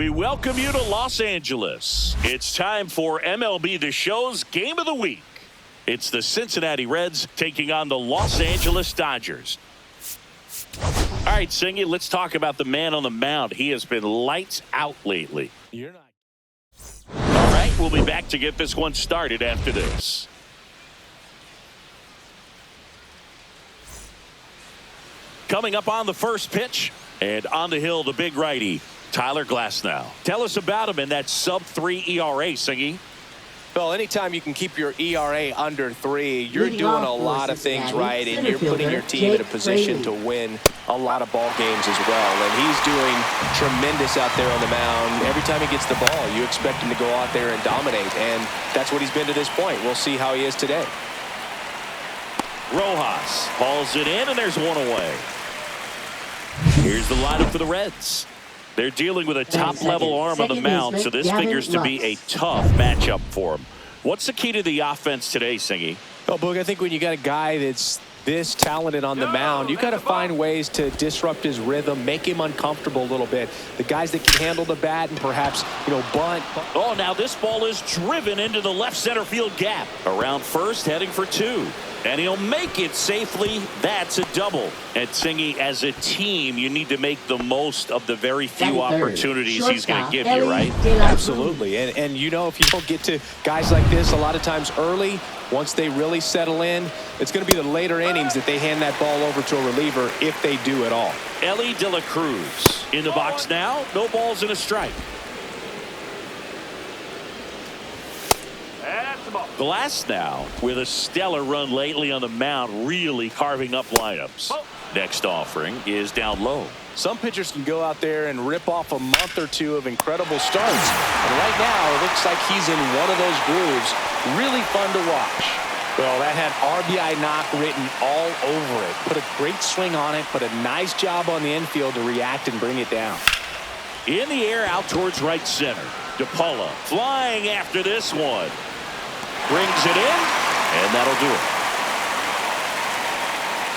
We welcome you to Los Angeles. It's time for MLB The Show's Game of the Week. It's the Cincinnati Reds taking on the Los Angeles Dodgers. All right, Singy, let's talk about the man on the mound. He has been lights out lately. You're not. All right, we'll be back to get this one started after this. Coming up on the first pitch, and on the hill, the big righty, Tyler Glasnow. Tell us about him in that sub-3 ERA, Singy. Well, anytime you can keep your ERA under 3, you're doing a lot of things right, and you're putting your team in a position to win a lot of ball games as well. And he's doing tremendous out there on the mound. Every time he gets the ball, you expect him to go out there and dominate, and that's what he's been to this point. We'll see how he is today. Rojas hauls it in, and there's one away. Here's the lineup for the Reds. They're dealing with a top-level arm on the mound, so this figures to be a tough matchup for them. What's the key to the offense today, Singy? Well, Boog, I think when you got a guy that's this talented on the mound, you got to find ways to disrupt his rhythm, make him uncomfortable a little bit. The guys that can handle the bat and perhaps, bunt. Oh, now this ball is driven into the left center field gap. Around first, heading for 2. And he'll make it safely. That's a double. And Singy, as a team, you need to make the most of the very few opportunities he's going to give you, right? Absolutely. And if you don't get to guys like this a lot of times early, once they really settle in, it's going to be the later innings that they hand that ball over to a reliever if they do at all. Ellie De La Cruz in the box now. No balls and a strike. Glasnow with a stellar run lately on the mound, really carving up lineups. Next offering is down low. Some pitchers can go out there and rip off a month or two of incredible starts. And right now, it looks like he's in one of those grooves. Really fun to watch. Well, that had RBI knock written all over it. Put a great swing on it, put a nice job on the infield to react and bring it down. In the air, out towards right center. DePaula flying after this one. Brings it in, and that'll do it.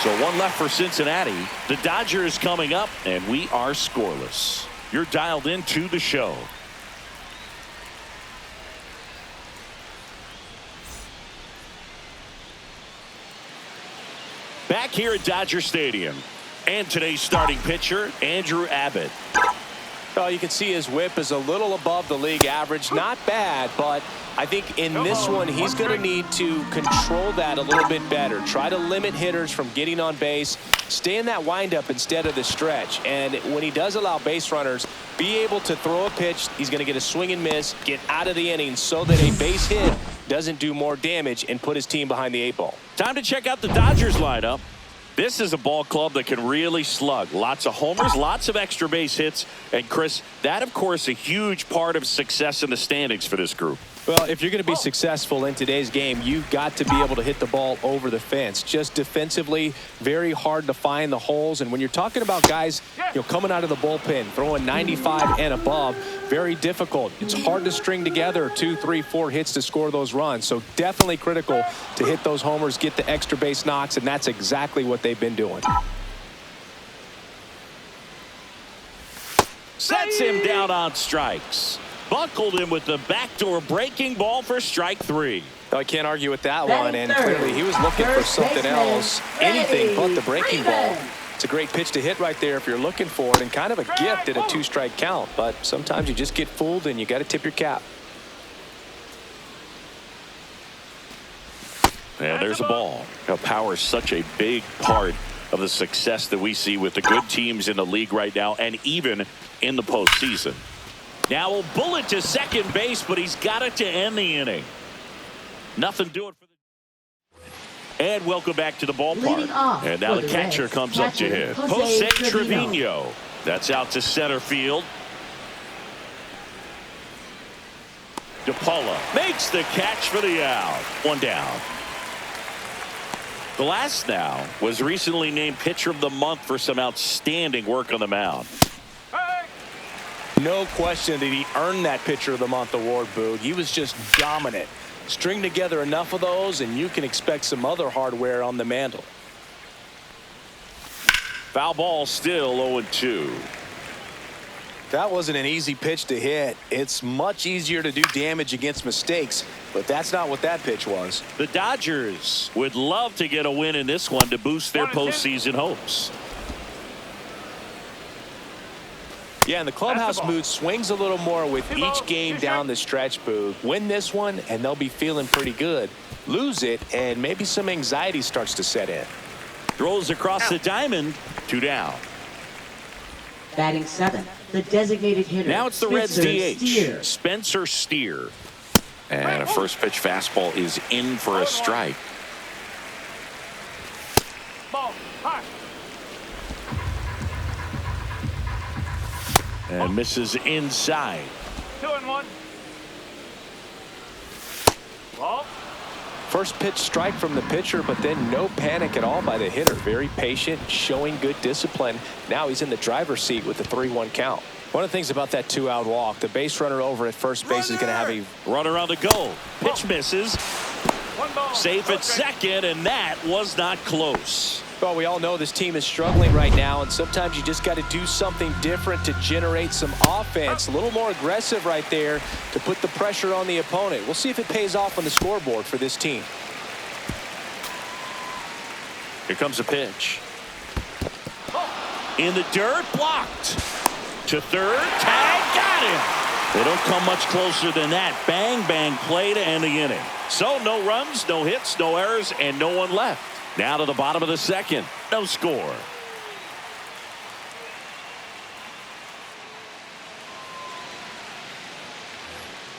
So one left for Cincinnati. The Dodgers coming up, and we are scoreless. You're dialed into the show. Back here at Dodger Stadium. And today's starting pitcher, Andrew Abbott. Well, you can see his whip is a little above the league average. Not bad, but I think in this one, he's going to need to control that a little bit better. Try to limit hitters from getting on base. Stay in that windup instead of the stretch. And when he does allow base runners, be able to throw a pitch. He's going to get a swing and miss, get out of the inning so that a base hit doesn't do more damage and put his team behind the 8 ball. Time to check out the Dodgers lineup. This is a ball club that can really slug. Lots of homers, lots of extra base hits. And, Chris, that, of course, a huge part of success in the standings for this group. Well, if you're going to be successful in today's game, you've got to be able to hit the ball over the fence. Just defensively, very hard to find the holes. And when you're talking about guys, coming out of the bullpen, throwing 95 and above, very difficult. It's hard to string together 2, 3, 4 hits to score those runs. So definitely critical to hit those homers, get the extra base knocks, and that's exactly what they've been doing. Sets him down on strikes. Buckled him with the backdoor breaking ball for strike 3. I can't argue with that one, and clearly he was looking for something else, anything but the breaking ball. It's a great pitch to hit right there if you're looking for it, and kind of a gift at a 2-strike count, but sometimes you just get fooled and you got to tip your cap. And there's a ball. Power is such a big part of the success that we see with the good teams in the league right now, and even in the postseason. Now a bullet to second base, but he's got it to end the inning. Nothing doing for the. And welcome back to the ballpark. And now the catcher comes up to hit. Jose Trevino. That's out to center field. DePaula makes the catch for the out. One down. Glasnow was recently named Pitcher of the Month for some outstanding work on the mound. No question that he earned that Pitcher of the Month award, Boog. He was just dominant. String together enough of those, and you can expect some other hardware on the mantle. Foul ball, still 0-2. That wasn't an easy pitch to hit. It's much easier to do damage against mistakes, but that's not what that pitch was. The Dodgers would love to get a win in this one to boost their postseason hopes. Yeah, and the clubhouse mood swings a little more with each game down the stretch, Boog. Win this one, and they'll be feeling pretty good. Lose it, and maybe some anxiety starts to set in. Throws across the diamond. 2 down. Batting 7th, the designated hitter. Now it's the Reds DH, Steer. Spencer Steer. And a first pitch fastball is in for a strike. And misses inside. 2-1. Ball. First pitch strike from the pitcher, but then no panic at all by the hitter. Very patient, showing good discipline. Now he's in the driver's seat with the 3-1 count. One of the things about that 2-out walk, the base runner over at first base is going to have a runner on the go. Pitch misses. Safe at second, and that was not close. Well, we all know this team is struggling right now, and sometimes you just got to do something different to generate some offense. A little more aggressive right there to put the pressure on the opponent. We'll see if it pays off on the scoreboard for this team. Here comes a pitch. In the dirt, blocked. To third, tag, got him. They don't come much closer than that. Bang, bang play to end the inning. So no runs, no hits, no errors, and no one left. Now to the bottom of the second. No score.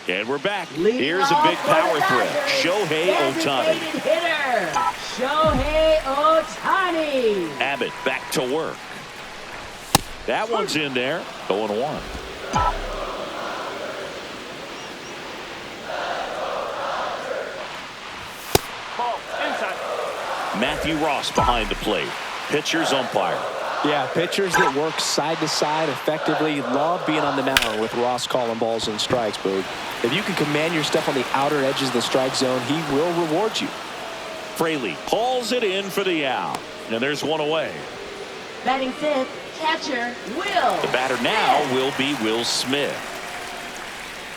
And we're back. Here's a big power threat. Shohei Ohtani. Hitter, Shohei Ohtani. Abbott back to work. That one's in there. 0-1. Matthew Ross behind the plate. Pitcher's umpire. Yeah, pitchers that work side to side effectively love being on the mound with Ross calling balls and strikes, Boog. If you can command your stuff on the outer edges of the strike zone, he will reward you. Fraley pulls it in for the out. And there's one away. Batting 5th, catcher, Will. The batter now will be Will Smith.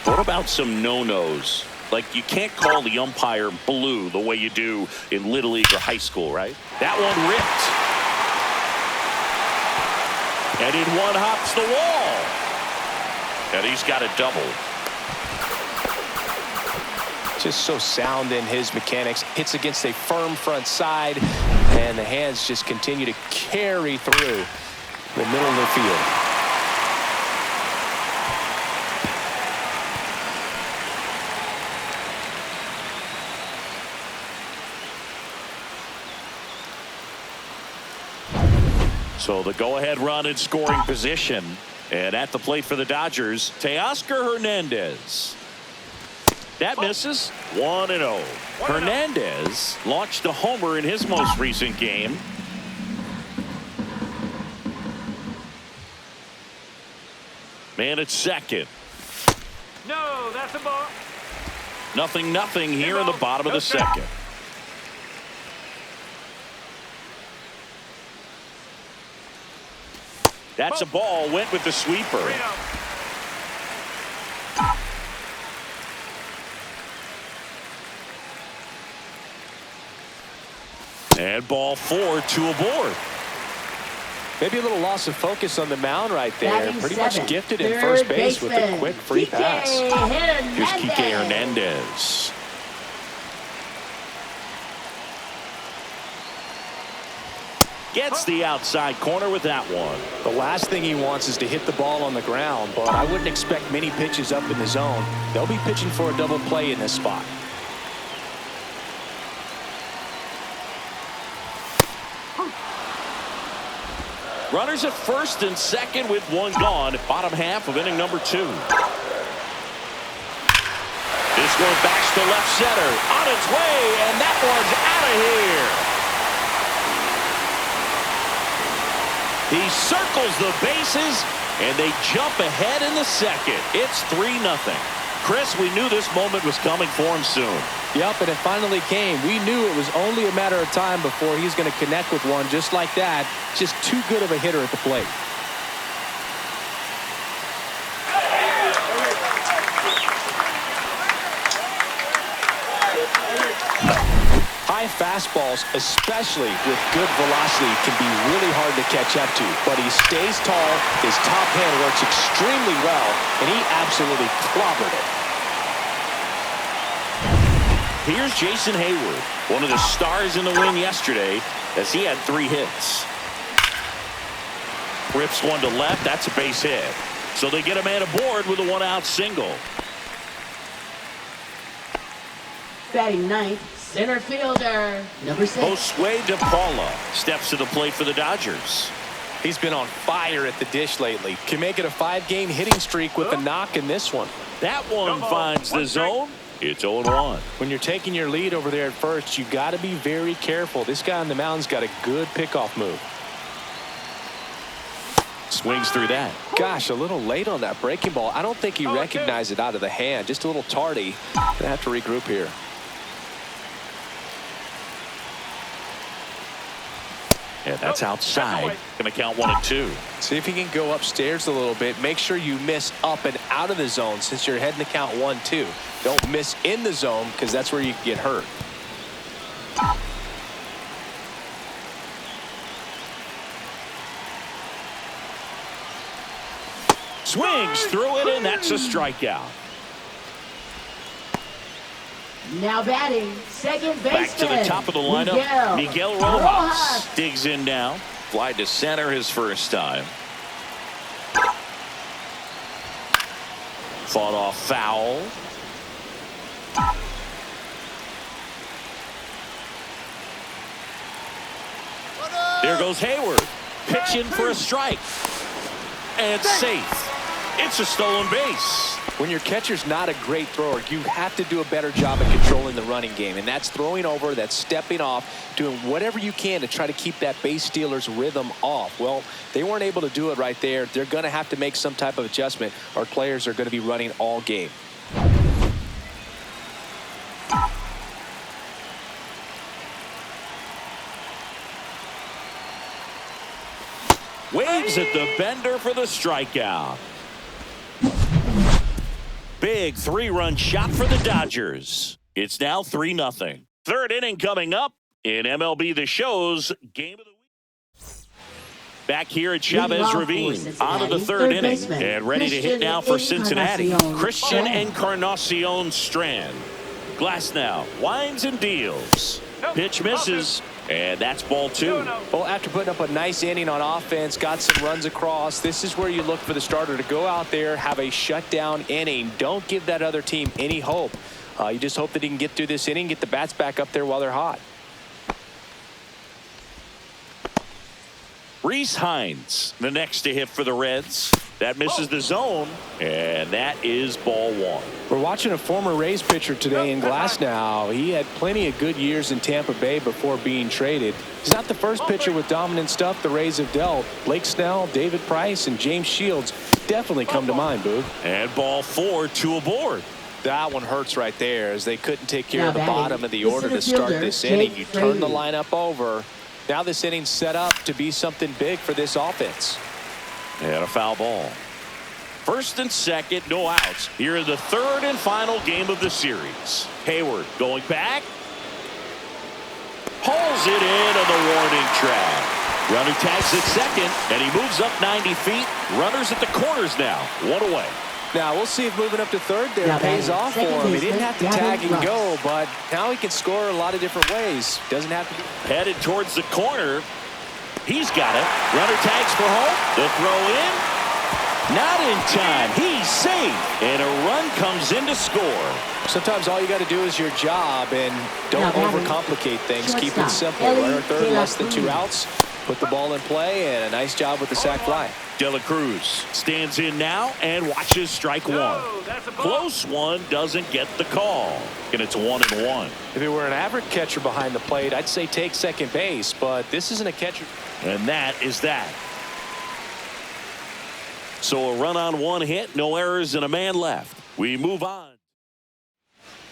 What about some no-nos? Like, you can't call the umpire blue the way you do in Little League or high school, right? That one ripped. And in one hops the wall. And he's got a double. Just so sound in his mechanics. Hits against a firm front side, and the hands just continue to carry through the middle of the field. So the go-ahead run in scoring position. And at the plate for the Dodgers, Teoscar Hernandez. That misses. 1-0. Hernandez launched a homer in his most recent game. Man at second. No, that's a ball. 0-0 here in the bottom of the second. That's a ball. Went with the sweeper. And ball 4, 2 aboard. Maybe a little loss of focus on the mound right there. Batting Pretty 7th, much gifted in third first base with a baseman, quick free pass. Here's Kike Hernandez. Gets the outside corner with that one. The last thing he wants is to hit the ball on the ground, but I wouldn't expect many pitches up in the zone. They'll be pitching for a double play in this spot. Runners at first and second with one gone. Bottom half of inning number 2. This one backs to left center. On its way, and that one's out of here. He circles the bases, and they jump ahead in the second. It's 3-0. Chris, we knew this moment was coming for him soon. Yep, and it finally came. We knew it was only a matter of time before he's going to connect with one just like that. Just too good of a hitter at the plate. High fastballs, especially with good velocity, can be really hard to catch up to. But he stays tall, his top hand works extremely well, and he absolutely clobbered it. Here's Jason Hayward, one of the stars in the win yesterday, as he had 3 hits. Rips one to left. That's a base hit. So they get a man aboard with a 1-out single. Batting ninth, center fielder, number 6. Josue De Paula steps to the plate for the Dodgers. He's been on fire at the dish lately. Can make it a 5-game hitting streak with a knock in this one. That one finds the zone. It's 0-1. When you're taking your lead over there at first, you got to be very careful. This guy on the mound's got a good pickoff move. Swings through that. Gosh, a little late on that breaking ball. I don't think he recognized it out of the hand. Just a little tardy. Gonna have to regroup here. Yeah, that's outside. Gonna count 1 and 2. See if he can go upstairs a little bit. Make sure you miss up and out of the zone since you're heading to count 1-2. Don't miss in the zone because that's where you can get hurt. Swings through it, and that's a strikeout. Now batting, second baseman. Back to the top of the lineup, Miguel Rojas digs in now. Fly to center his first time. Fought off foul. There goes Hayward. Pitching for a strike. And safe. It's a stolen base. When your catcher's not a great thrower, you have to do a better job at controlling the running game. And that's throwing over, that's stepping off, doing whatever you can to try to keep that base stealer's rhythm off. Well, they weren't able to do it right there. They're going to have to make some type of adjustment. Our players are going to be running all game. Waves at the bender for the strikeout. Big 3-run shot for the Dodgers. It's now 3-0. Third inning coming up in MLB The Show's Game of the Week. Back here at Chavez Ravine, on to the third inning, and ready to hit now for Cincinnati, Christian Encarnacion Strand. Glass now, winds and deals. Pitch misses, and that's ball 2. Well, after putting up a nice inning on offense, got some runs across, this is where you look for the starter to go out there, have a shutdown inning. Don't give that other team any hope. You just hope that he can get through this inning, get the bats back up there while they're hot. Reese Hines, the next to hit for the Reds. That misses the zone, and that is ball 1. We're watching a former Rays pitcher today in Glass now. He had plenty of good years in Tampa Bay before being traded. He's not the first pitcher with dominant stuff the Rays have dealt. Blake Snell, David Price, and James Shields definitely come to mind, Boog. And ball 4, 2 aboard. That one hurts right there as they couldn't take care of the bottom of the order to start this inning. You turn the lineup over. Now this inning's set up to be something big for this offense. And a foul ball. First and second, no outs. Here in the third and final game of the series. Hayward going back. Pulls it in on the warning track. Runner tags at second, and he moves up 90 feet. Runners at the corners now. 1 away. Now we'll see if moving up to third there pays off for him. He didn't have to tag and go, but now he can score a lot of different ways. Doesn't have to be. Headed towards the corner. He's got it. Runner tags for home. The throw in. Not in time. He's safe. And a run comes in to score. Sometimes all you got to do is your job and don't overcomplicate things. Keep it simple. Runner third, less than 2 outs. Put the ball in play, and a nice job with the sac fly. De La Cruz stands in now and watches strike 1. Close one, doesn't get the call. And it's 1-1. If it were an average catcher behind the plate, I'd say take second base, but this isn't a catcher. And that is that. So a run on 1 hit, no errors, and a man left. We move on.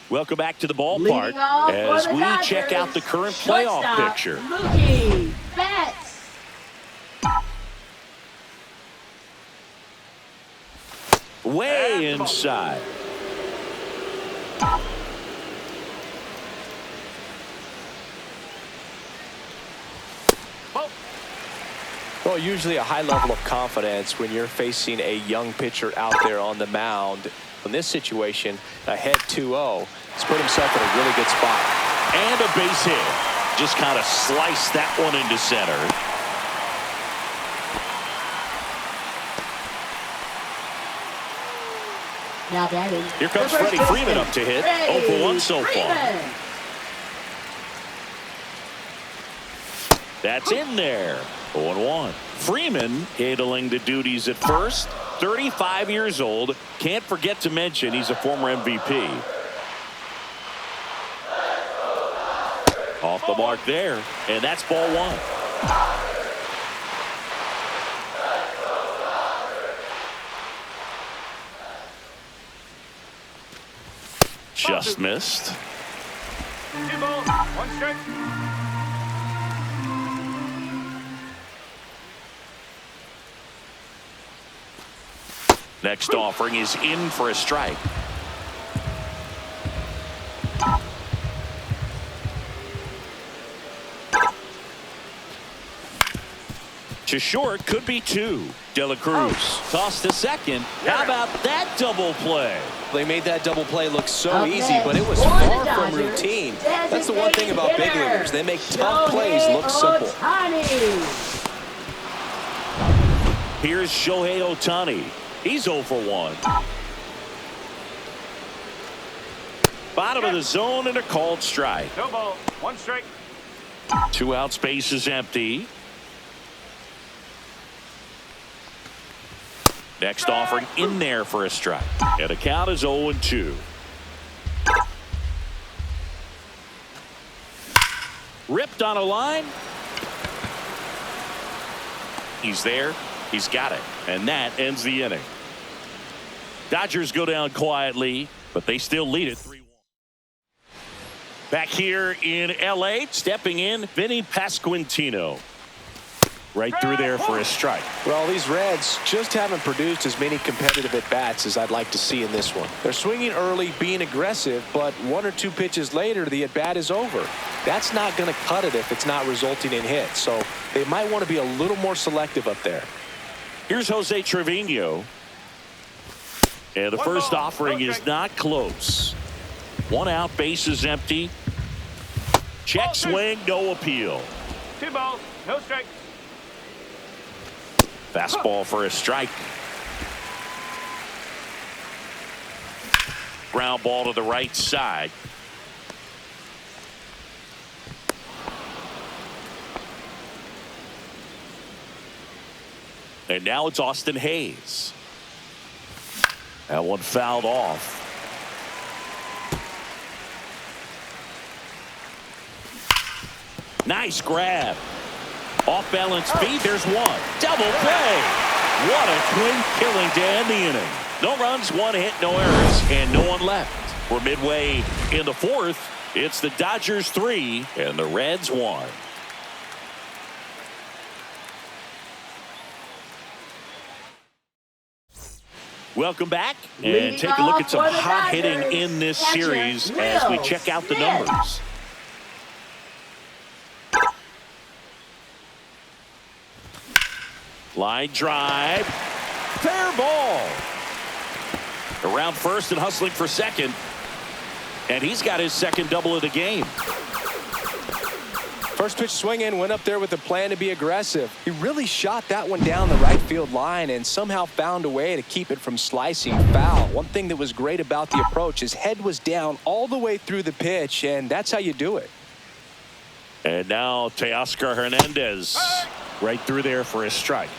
Welcome back to the ballpark as we check out the current playoff picture. Mookie Betts. Way inside. Well, usually a high level of confidence when you're facing a young pitcher out there on the mound. In this situation, ahead 2-0, he's put himself in a really good spot. And a base hit. Just kind of sliced that one into center. Now batting. Here comes the first Freddie Freeman baseman, up to hit. Freddie 0 for 1 so far. Freeman. That's in there. 0-1. Freeman handling the duties at first. 35 years old. Can't forget to mention he's a former MVP. Off the mark there. And that's ball one. Just missed. 2 balls, 1 strike. Next offering is in for a strike. To short, could be 2. De La Cruz tossed to second. How about that double play? They made that double play look so Up easy, next, but it was for the far from Dodgers, routine. That's the one thing about big designated leaguers. They make hitter, tough plays look simple. Ohtani. Here's Shohei Ohtani. He's 0 for 1. Bottom of the zone and a called strike. 2 balls, 1 strike. 2 outs, base is empty. Next offering in there for a strike. And the count is 0-2. Ripped on a line. He's there. He's got it. And that ends the inning. Dodgers go down quietly, but they still lead it 3-1. Back here in L.A., stepping in, Vinny Pasquantino. Right through there for a strike. Well, these Reds just haven't produced as many competitive at-bats as I'd like to see in this one. They're swinging early, being aggressive, but 1 or 2 pitches later, the at-bat is over. That's not going to cut it if it's not resulting in hits, so they might want to be a little more selective up there. Here's Jose Trevino. And the first offering is not close. 1 out, base is empty. Check swing, no appeal. 2 balls, no strikes. Fastball for a strike. Ground ball to the right side. And now it's Austin Hayes. That one fouled off. Nice grab. Off balance feet. There's one. Double play. What a quick killing to end the inning. No runs, 1 hit, no errors, and no one left. We're midway in the 4th. It's the Dodgers 3 and the Reds 1. Welcome back and take a look at some hot hitting in this series as we check out the numbers. Line drive. Fair ball. Around first and hustling for second. And he's got his second double of the game. First pitch swinging, went up there with a plan to be aggressive. He really shot that one down the right field line and somehow found a way to keep it from slicing foul. One thing that was great about the approach, his head was down all the way through the pitch, and that's how you do it. And now Teoscar Hernandez right through there for a strike.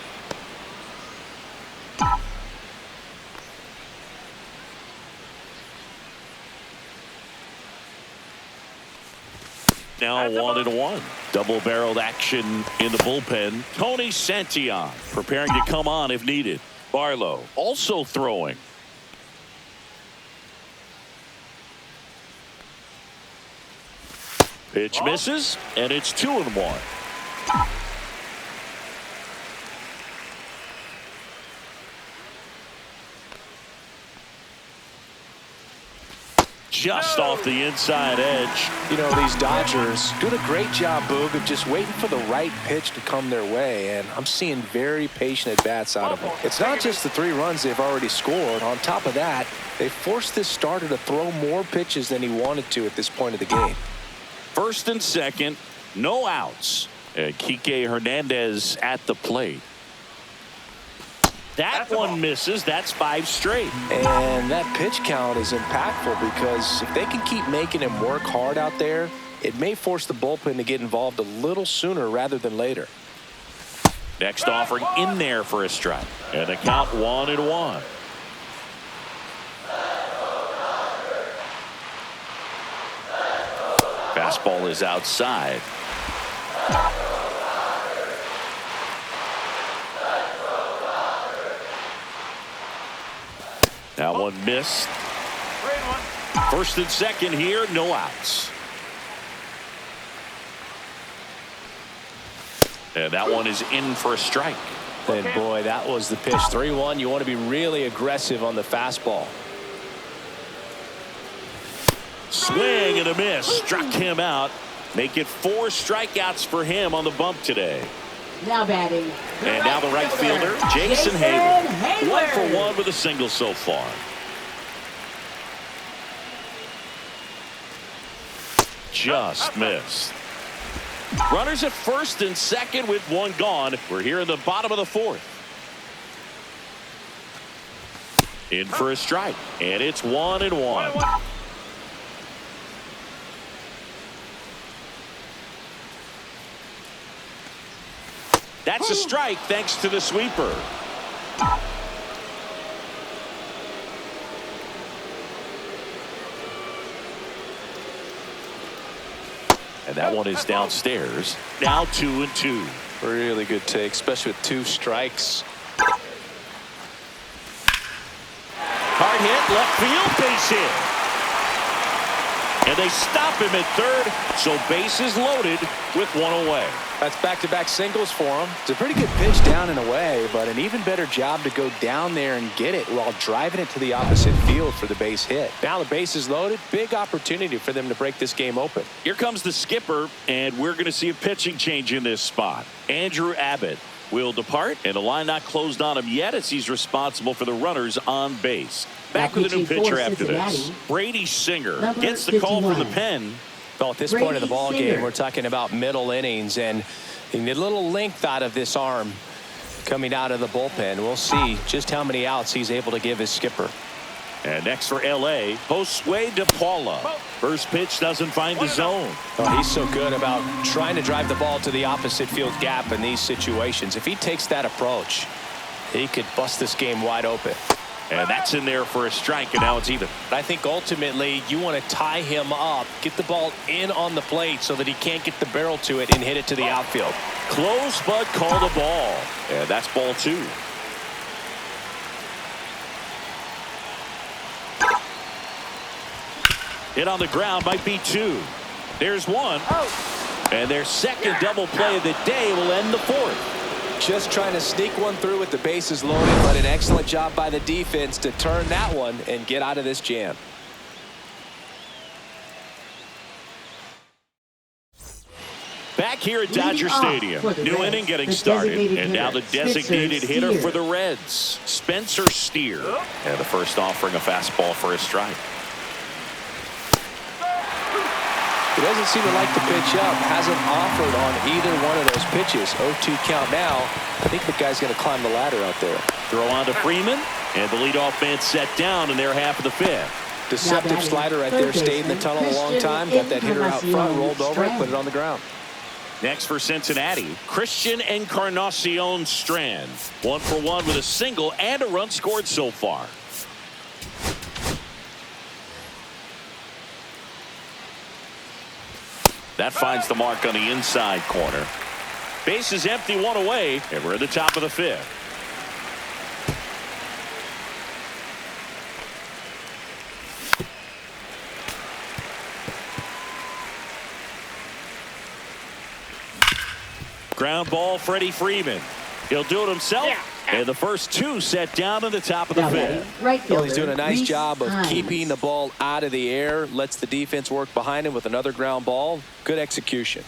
Now 1-1. Double-barreled action in the bullpen. Tony Santillan preparing to come on if needed. Barlow also throwing. Pitch misses, and it's 2-1. just off the inside edge. You know, these Dodgers doing a great job, Boog, of just waiting for the right pitch to come their way, and I'm seeing very patient at-bats out of them. It's not just the 3 runs they've already scored. On top of that, they forced this starter to throw more pitches than he wanted to at this point of the game. First and second, no outs. Kike Hernandez at the plate. That one misses. That's 5 straight. And that pitch count is impactful because if they can keep making him work hard out there, it may force the bullpen to get involved a little sooner rather than later. Next offering in there for a strike. And the count 1-1. Fastball is outside. That one missed. First and second here, no outs. And that one is in for a strike. And boy, that was the pitch. 3-1. You want to be really aggressive on the fastball. Swing and a miss. Struck him out. Make it 4 strikeouts for him on the bump today. Now batting. And now the right fielder, Jason Hayward. 1 for 1 with a single so far. Just missed. Runners at first and second with 1 gone. We're here in the bottom of the 4th. In for a strike. And it's 1-1. That's a strike thanks to the sweeper. And that one is downstairs. Now 2-2. Really good take, especially with 2 strikes. Hard hit, left field, base hit. And they stop him at third, so bases loaded with 1 away. That's back-to-back singles for him. It's a pretty good pitch down and away, but an even better job to go down there and get it while driving it to the opposite field for the base hit. Now the base is loaded. Big opportunity for them to break this game open. Here comes the skipper, and we're going to see a pitching change in this spot. Andrew Abbott will depart, and the line not closed on him yet as he's responsible for the runners on base. Back with a new pitcher after this. Brady Singer gets the call from the pen. Well, at this point of the ball game, we're talking about middle innings, and you need a little length out of this arm coming out of the bullpen. We'll see just how many outs he's able to give his skipper. And next for L.A., Josue De Paula. First pitch doesn't find the zone. Oh, he's so good about trying to drive the ball to the opposite field gap in these situations. If he takes that approach, he could bust this game wide open. And that's in there for a strike, and now it's even. I think ultimately you want to tie him up, get the ball in on the plate so that he can't get the barrel to it and hit it to the outfield. Close, but call the ball. And that's ball 2. Hit on the ground might be 2. There's 1. And their second double play of the day will end the 4th. Just trying to sneak one through with the bases loaded, but an excellent job by the defense to turn that one and get out of this jam. Back here at Dodger Stadium, new inning getting started, and now the designated hitter for the Reds, Spencer Steer. And the first offering a fastball for a strike. He doesn't seem to like the pitch up. Hasn't offered on either one of those pitches. 0-2 count now. I think the guy's going to climb the ladder out there. Throw on to Freeman, and the leadoff man set down in their half of the 5th. Deceptive slider right there. Stayed in the tunnel a long time. Got that hitter out front, rolled over it, put it on the ground. Next for Cincinnati, Christian Encarnacion Strand. 1 for 1 with a single and a run scored so far. That finds the mark on the inside corner. Base is empty, 1 away, and we're at the top of the 5th. Ground ball, Freddie Freeman. He'll do it himself, And the first two set down in the top of the Now fifth. batting, right Well, fielder, he's doing a nice Reese job of Hines. keeping the ball out of the air, lets the defense work behind him with another ground ball. Good execution.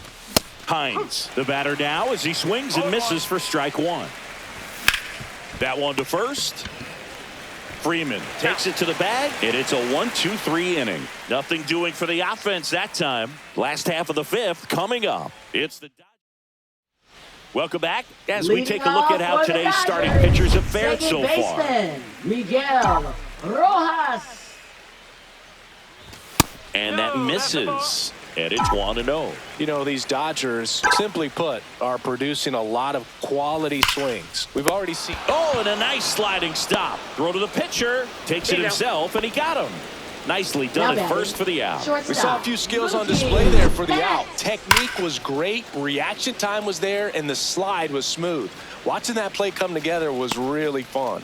Hines, the batter now as he swings and misses for strike one. That one to first. Freeman takes it to the bag, and it's a 1-2-3 inning. Nothing doing for the offense that time. Last half of the fifth coming up. It's the Welcome back as we take a look at how today's starting pitchers have fared so far. Baseman, Miguel Rojas. And that misses. And it's 1-0. You know, these Dodgers, simply put, are producing a lot of quality swings. We've already seen. Oh, and a nice sliding stop. Throw to the pitcher. Takes it himself, and he got him. Nicely done at first for the out. We saw a few skills on display there for the out. Technique was great, reaction time was there, and the slide was smooth. Watching that play come together was really fun.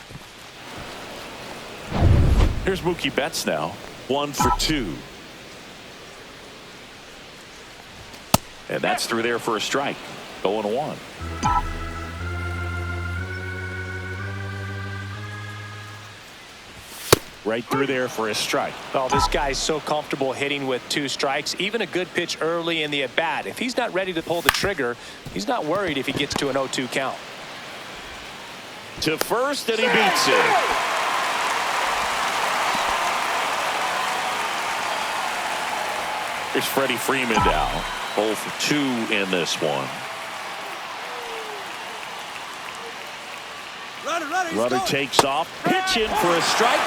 Here's Mookie Betts now. 1 for 2. And that's through there for a strike. 0-1. Right through there for a strike. Oh, this guy's so comfortable hitting with 2 strikes. Even a good pitch early in the at-bat. If he's not ready to pull the trigger, he's not worried if he gets to an 0-2 count. To first, and he beats it. Here's Freddie Freeman now. 0 for 2 in this one. Runner takes off. Pitch in for a strike.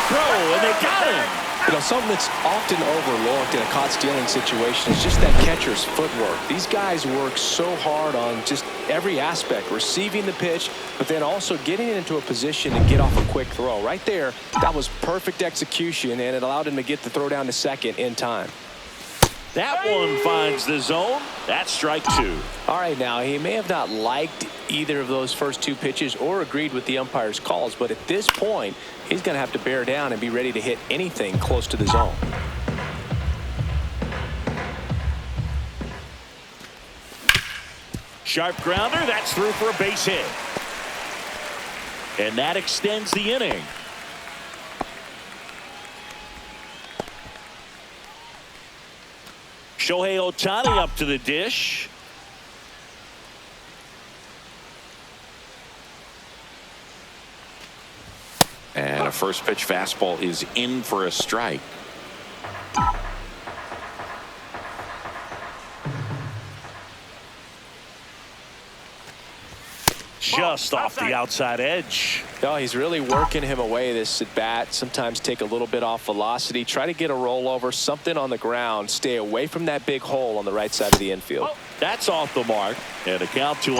Throw, and they got him. You know, something that's often overlooked in a caught stealing situation is just that catcher's footwork. These guys work so hard on just every aspect, receiving the pitch, but then also getting it into a position to get off a quick throw. Right there, that was perfect execution, and it allowed him to get the throw down to second in time. That one finds the zone. That's strike 2. All right, now, he may have not liked either of those first 2 pitches or agreed with the umpire's calls, but at this point, he's going to have to bear down and be ready to hit anything close to the zone. Sharp grounder. That's through for a base hit. And that extends the inning. Shohei Ohtani up to the dish. And a first pitch fastball is in for a strike. Just off the outside edge. Oh, he's really working him away this at bat. Sometimes take a little bit off velocity. Try to get a rollover, something on the ground. Stay away from that big hole on the right side of the infield. That's off the mark. And a count 2-1.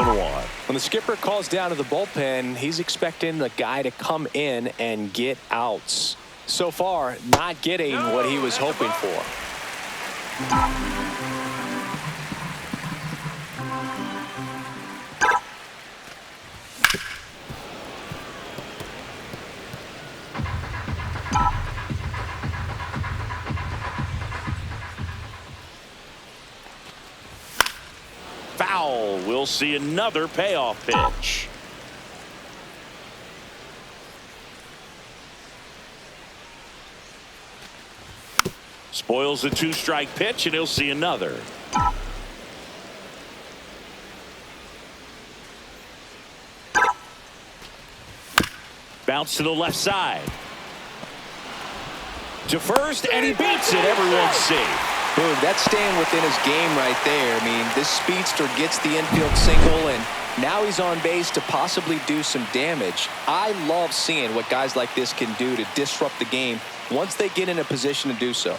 When the skipper calls down to the bullpen, he's expecting the guy to come in and get outs. So far, not getting what he was hoping for. Foul. We'll see another payoff pitch. Spoils the 2-strike pitch, and he'll see another. Bounce to the left side. To first, and he beats it. Everyone's safe. Boom, that's staying within his game right there. I mean, this speedster gets the infield single, and now he's on base to possibly do some damage. I love seeing what guys like this can do to disrupt the game once they get in a position to do so.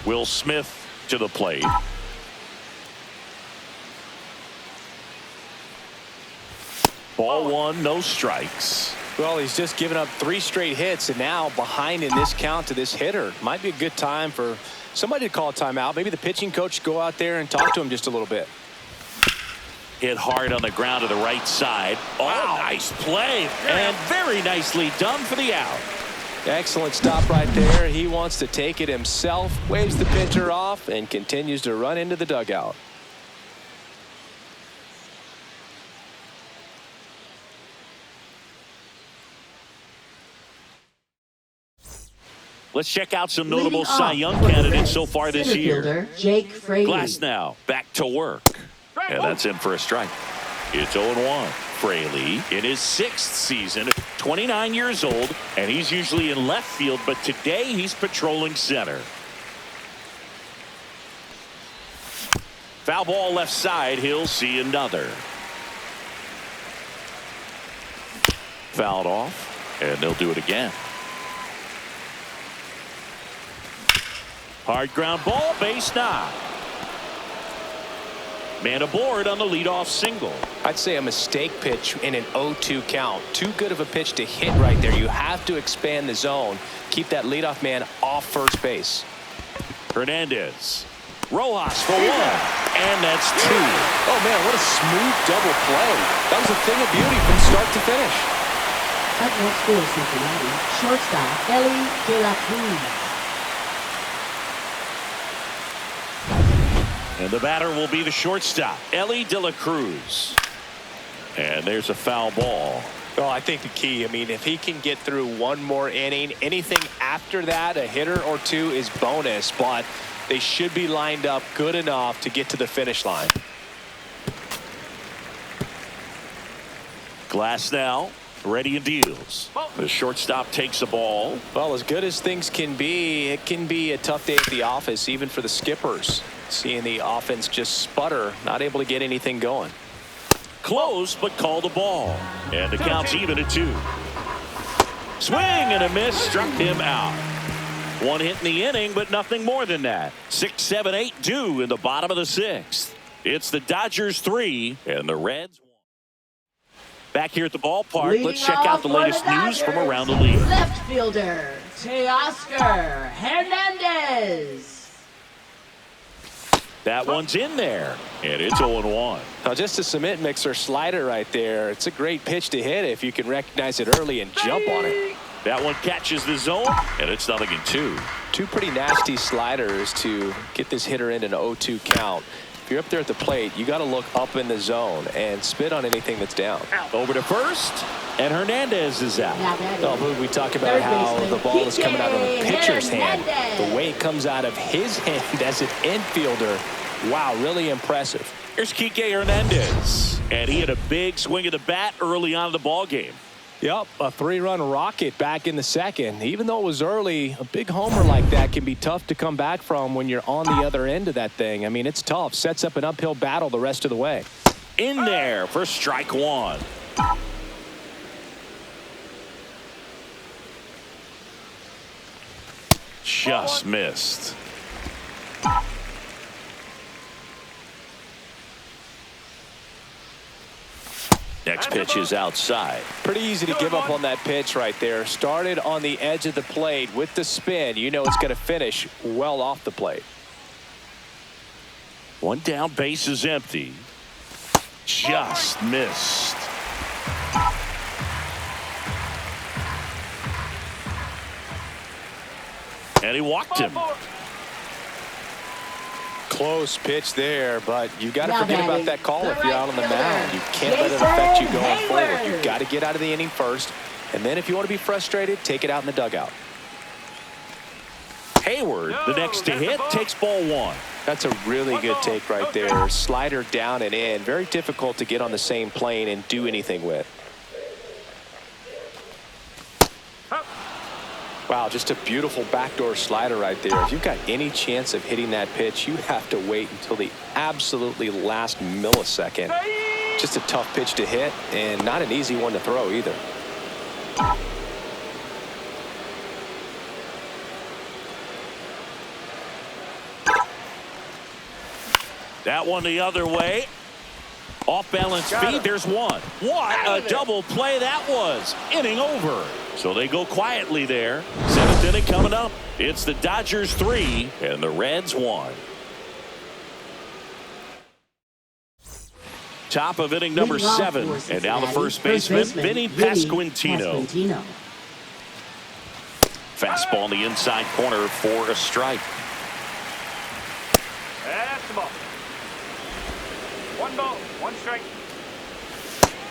Will Smith to the plate. Ball 1, no strikes. Well, he's just given up 3 straight hits, and now behind in this count to this hitter. Might be a good time for somebody to call a timeout. Maybe the pitching coach go out there and talk to him just a little bit. Hit hard on the ground to the right side. Oh, wow. Nice play. And very nicely done for the out. Excellent stop right there. He wants to take it himself, waves the pitcher off, and continues to run into the dugout. Let's check out some notable Cy Young candidates so far this year. Jake Fraley. Glass now back to work. And that's in for a strike. It's 0-1. Fraley in his 6th season, 29 years old, and he's usually in left field, but today he's patrolling center. Foul ball left side. He'll see another. Fouled off, and they'll do it again. Hard ground ball, base knock. Man aboard on the leadoff single. I'd say a mistake pitch in an 0-2 count. Too good of a pitch to hit right there. You have to expand the zone. Keep that leadoff man off first base. Hernandez. Rojas for 1. And that's 2. Oh, man, what a smooth double play. That was a thing of beauty from start to finish. Up next for Cincinnati, shortstop Ellie De La Cruz. And the batter will be the shortstop, Ellie De La Cruz. And there's a foul ball. Well, I think the key, if he can get through one more inning, anything after that, a hitter or two is bonus, but they should be lined up good enough to get to the finish line. Glass now, ready and deals. The shortstop takes the ball. Well, as good as things can be, it can be a tough day at the office, even for the skippers. Seeing the offense just sputter, not able to get anything going. Close, but called a ball. And the count's even at 2. Swing and a miss, struck him out. 1 hit in the inning, but nothing more than that. 6, 7, 8 due in the bottom of the 6th. It's the Dodgers 3 and the Reds 1. Back here at the ballpark, let's check out the latest news from around the league. Left fielder, Teoscar Hernandez. That one's in there, and it's 0-1. Now, just a cement mixer slider right there. It's a great pitch to hit if you can recognize it early and jump on it. That one catches the zone, and it's 0-2. Two pretty nasty sliders to get this hitter in an 0-2 count. If you're up there at the plate, you got to look up in the zone and spit on anything that's down. Over to first, and Hernandez is out. Oh, we talk about how the ball is coming out of the pitcher's hand. The way it comes out of his hand as an infielder, wow, really impressive. Here's Kike Hernandez, and he had a big swing of the bat early on in the ball game. Yep, a 3-run rocket back in the 2nd. Even though it was early, a big homer like that can be tough to come back from when you're on the other end of that thing. It's tough. Sets up an uphill battle the rest of the way. In there for strike 1. Just missed. Next pitch is outside. Pretty easy to give up on that pitch right there. Started on the edge of the plate with the spin. You know it's going to finish well off the plate. 1 down, base is empty. Just missed. And he walked him. Close pitch there, but you got to forget about that call if you're out on the mound. You can't let it affect you going forward. You've got to get out of the inning first, and then if you want to be frustrated, take it out in the dugout. Hayward, the next to hit, takes ball 1. That's a really good take right there. Slider down and in. Very difficult to get on the same plane and do anything with. Wow, just a beautiful backdoor slider right there. If you've got any chance of hitting that pitch, you have to wait until the absolutely last millisecond. Just a tough pitch to hit and not an easy one to throw either. That one the other way. Off balance feed. There's one. What a double play that was. Inning over. So they go quietly there. 7th inning coming up. It's the Dodgers 3 and the Reds 1. Top of inning number 7. And now the first baseman, Vinny Pasquantino. Fastball in the inside corner for a strike. That's the ball. 1 ball, 1 strike.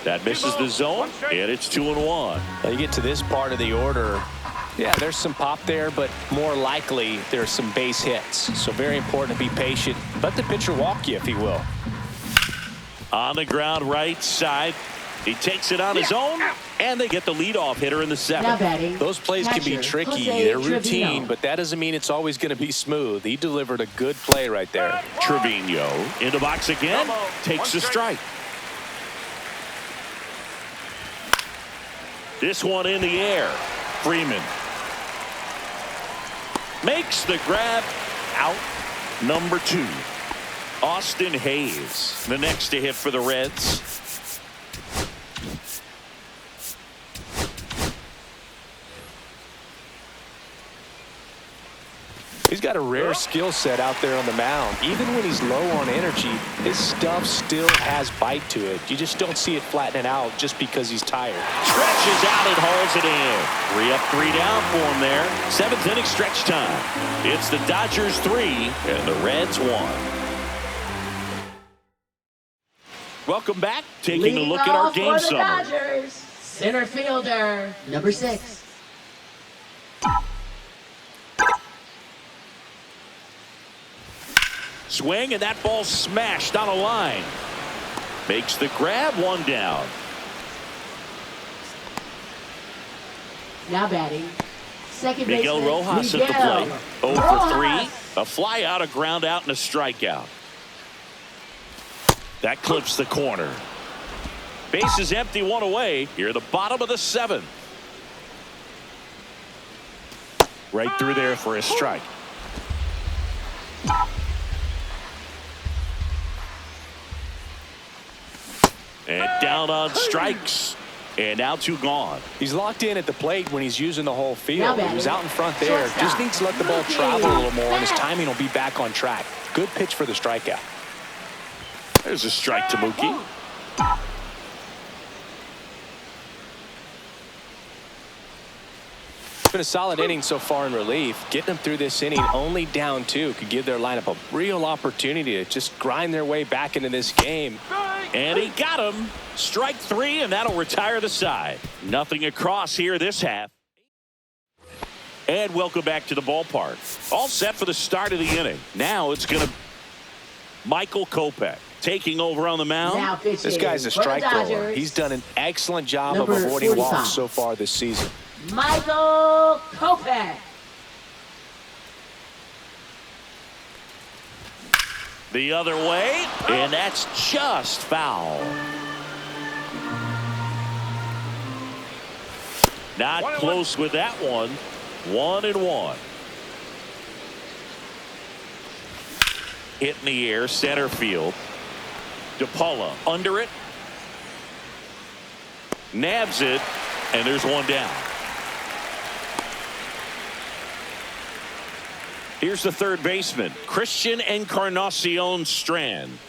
That misses the zone, and it's 2-1. Now you get to this part of the order. Yeah, there's some pop there, but more likely there's some base hits. So very important to be patient. Let the pitcher walk you, if he will. On the ground right side. He takes it on his own, and they get the leadoff hitter in the 7th. Those plays can be tricky. They're routine, but that doesn't mean it's always going to be smooth. He delivered a good play right there. Trevino in the box again. Takes the strike. This one in the air. Freeman makes the grab. Out number 2. Austin Hayes, the next to hit for the Reds. He's got a rare skill set out there on the mound. Even when he's low on energy, his stuff still has bite to it. You just don't see it flattening out just because he's tired. Stretches out and hauls it in. 3 up, 3 down for him there. 7th inning stretch time. It's the Dodgers 3 and the Reds 1. Welcome back. Taking a look at our game summary. Dodgers, center fielder, number 6. Swing, and that ball smashed on a line. Makes the grab. 1 down. Now batting, second baseman Miguel Rojas at the plate. 0 for 3. A fly out, a ground out, and a strikeout. That clips the corner. Base is empty, 1 away. Here, the bottom of the 7th. Right through there for a strike. And down on strikes. And now 2 gone. He's locked in at the plate when he's using the whole field. He was out in front there. Just needs to let the ball travel a little more, and his timing will be back on track. Good pitch for the strikeout. There's a strike to Mookie. It's been a solid inning so far in relief. Getting them through this inning only down 2 could give their lineup a real opportunity to just grind their way back into this game. And he got him. Strike 3, and that'll retire the side. Nothing across here this half. And welcome back to the ballpark. All set for the start of the inning. Now it's going to Michael Kopech taking over on the mound. This guy's a strike thrower. He's done an excellent job of avoiding walks so far this season. Michael Kopech. The other way, and that's just foul. Not close with that one. 1-1. Hit in the air, center field. DePaula under it. Nabs it, and there's 1 down. Here's the third baseman, Christian Encarnacion Strand.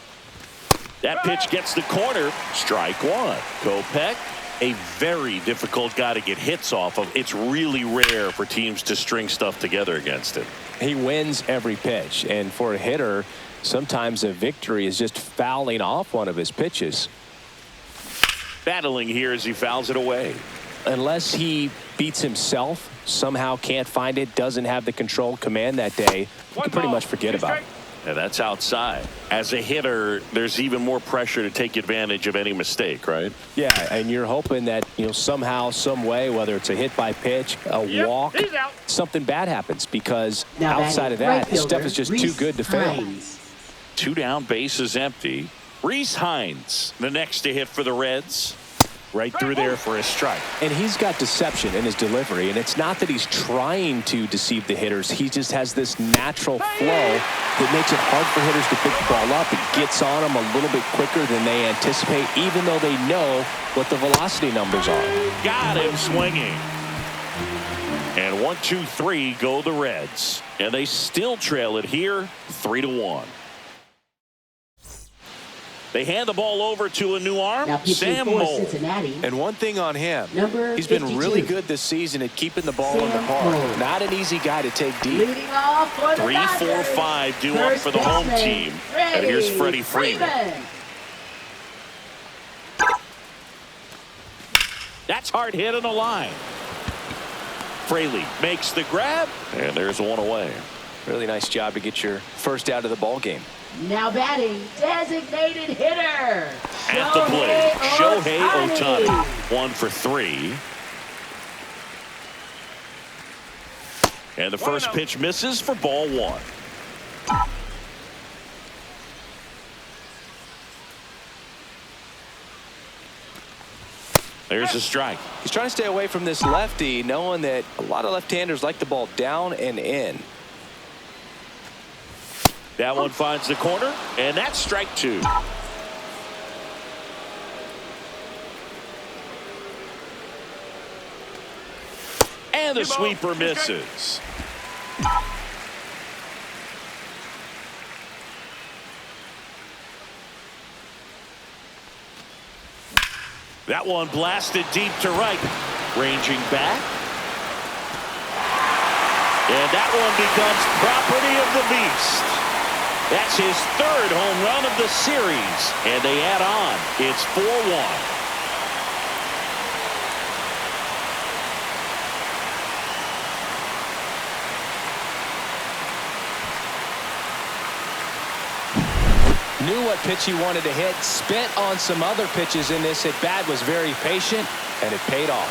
That pitch gets the corner. Strike 1. Kopech, a very difficult guy to get hits off of. It's really rare for teams to string stuff together against him. He wins every pitch, and for a hitter, sometimes a victory is just fouling off one of his pitches. Battling here as he fouls it away. Unless he beats himself, somehow can't find it, doesn't have the control command that day, you can pretty much forget about it. And that's outside. As a hitter, there's even more pressure to take advantage of any mistake, right? Yeah, and you're hoping that, somehow, some way, whether it's a hit by pitch, a walk, something bad happens, because outside of that, this stuff is just too good to fail. 2 down, base is empty. Reese Hines, the next to hit for the Reds. Right through there for a strike. And he's got deception in his delivery, and it's not that he's trying to deceive the hitters. He just has this natural flow that makes it hard for hitters to pick the ball up. It gets on them a little bit quicker than they anticipate, even though they know what the velocity numbers are. Got him swinging. And 1, 2, 3 go the Reds. And they still trail it here 3-1. They hand the ball over to a new arm, Now pitching Sam for Moll. Cincinnati. And one thing on him, Number he's been 52. really good this season at keeping the ball in the Sam park. Moll. Not an easy guy to take deep. Leading off for the 3, 4, Dodgers. 5 due up First for the home baseman, team. And here's Freddie Freeman. That's hard hit on the line. Fraley makes the grab, and there's one away. Really nice job to get your first out of the ball game. Now batting, designated hitter. At the plate, Shohei Ohtani. Ohtani. 1 for 3. And the first pitch misses for ball 1. There's a strike. He's trying to stay away from this lefty, knowing that a lot of left-handers like the ball down and in. That one finds the corner, and that's strike 2. And the sweeper misses. That one blasted deep to right. Ranging back. And that one becomes property of the beast. That's his 3rd home run of the series. And they add on. It's 4-1. Knew what pitch he wanted to hit, spent on some other pitches in this at bat, was very patient, and it paid off.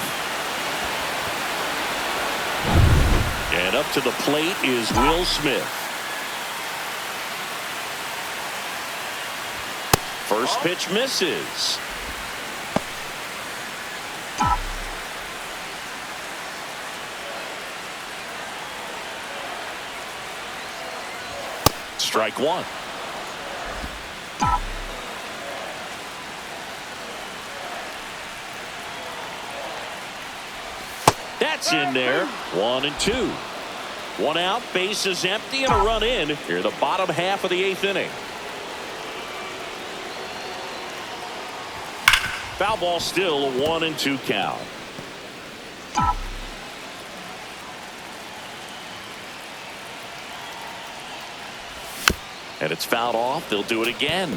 And up to the plate is Will Smith. First pitch misses. Strike 1. That's in there. 1 and 2. 1 out, bases empty, and a run in here, the bottom half of the 8th inning. Foul ball, still a 1 and 2 count. And it's fouled off. They'll do it again.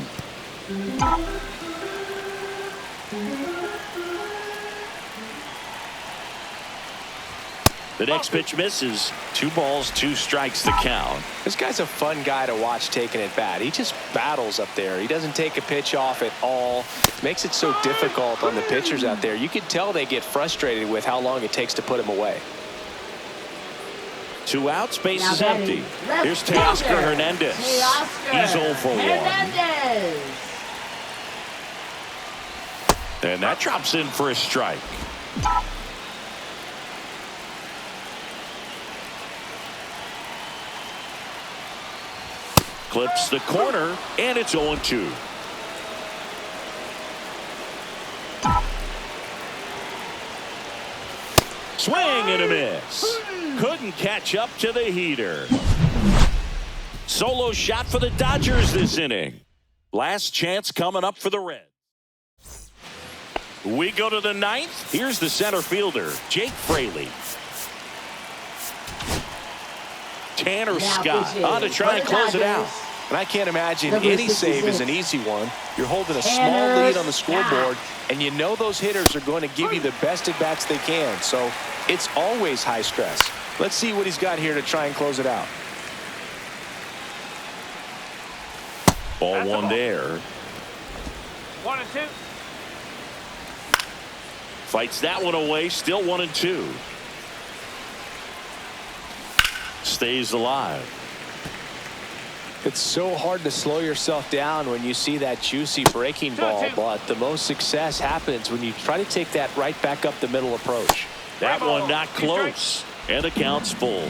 The next pitch misses. 2 balls, 2 strikes to count. This guy's a fun guy to watch taking at bat. He just battles up there. He doesn't take a pitch off at all. Makes it so difficult on the pitchers out there. You can tell they get frustrated with how long it takes to put him away. 2 outs, base is empty. Here's Teoscar Hernandez. He's 0 for 1. And that drops in for a strike. Clips the corner, and it's 0-2. Swing and a miss. Couldn't catch up to the heater. Solo shot for the Dodgers this inning. Last chance coming up for the Reds. We go to the 9th. Here's the center fielder, Jake Fraley. Tanner Scott on to try and close it out. And I can't imagine any save is an easy one. You're holding a small lead on the scoreboard, and you know those hitters are going to give you the best at-bats they can. So it's always high stress. Let's see what he's got here to try and close it out. Ball 1 there. 1 and 2. Fights that one away. Still 1 and 2. Stays alive. It's so hard to slow yourself down when you see that juicy breaking ball, but the most success happens when you try to take that right back up the middle approach. That one not close, and the count's full.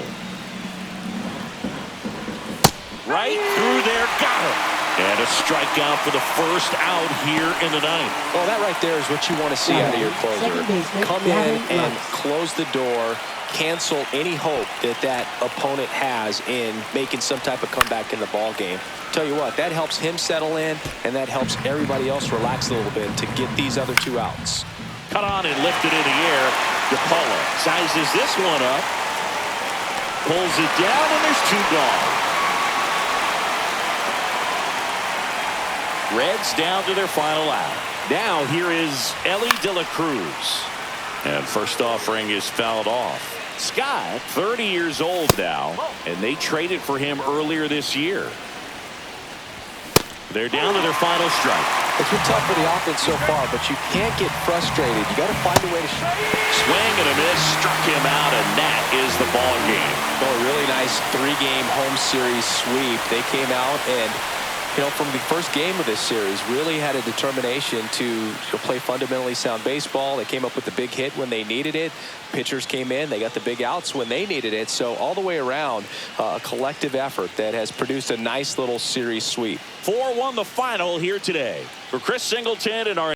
Right through there, got him. And a strikeout for the first out here in the ninth. Well, that right there is what you want to see out of your closer. Come in and close the door, cancel any hope that that opponent has in making some type of comeback in the ball game. Tell you what, that helps him settle in, and that helps everybody else relax a little bit to get these other 2 outs. Cut on and lifted in the air. DePaula sizes this one up. Pulls it down, and there's 2 gone. Reds down to their final out. Now here is Ellie De La Cruz. And first offering is fouled off. Scott, 30 years old now, and they traded for him earlier this year. They're down to their final strike. It's been tough for the offense so far, but you can't get frustrated. You got to find a way to swing and a miss, struck him out, and that is the ball game. Oh, a really nice 3-game home series sweep. They came out and, you know, from the first game of this series, really had a determination to play fundamentally sound baseball. They came up with the big hit when they needed it. Pitchers came in. They got the big outs when they needed it. So all the way around, a collective effort that has produced a nice little series sweep. 4-1 the final here today. For Chris Singleton and our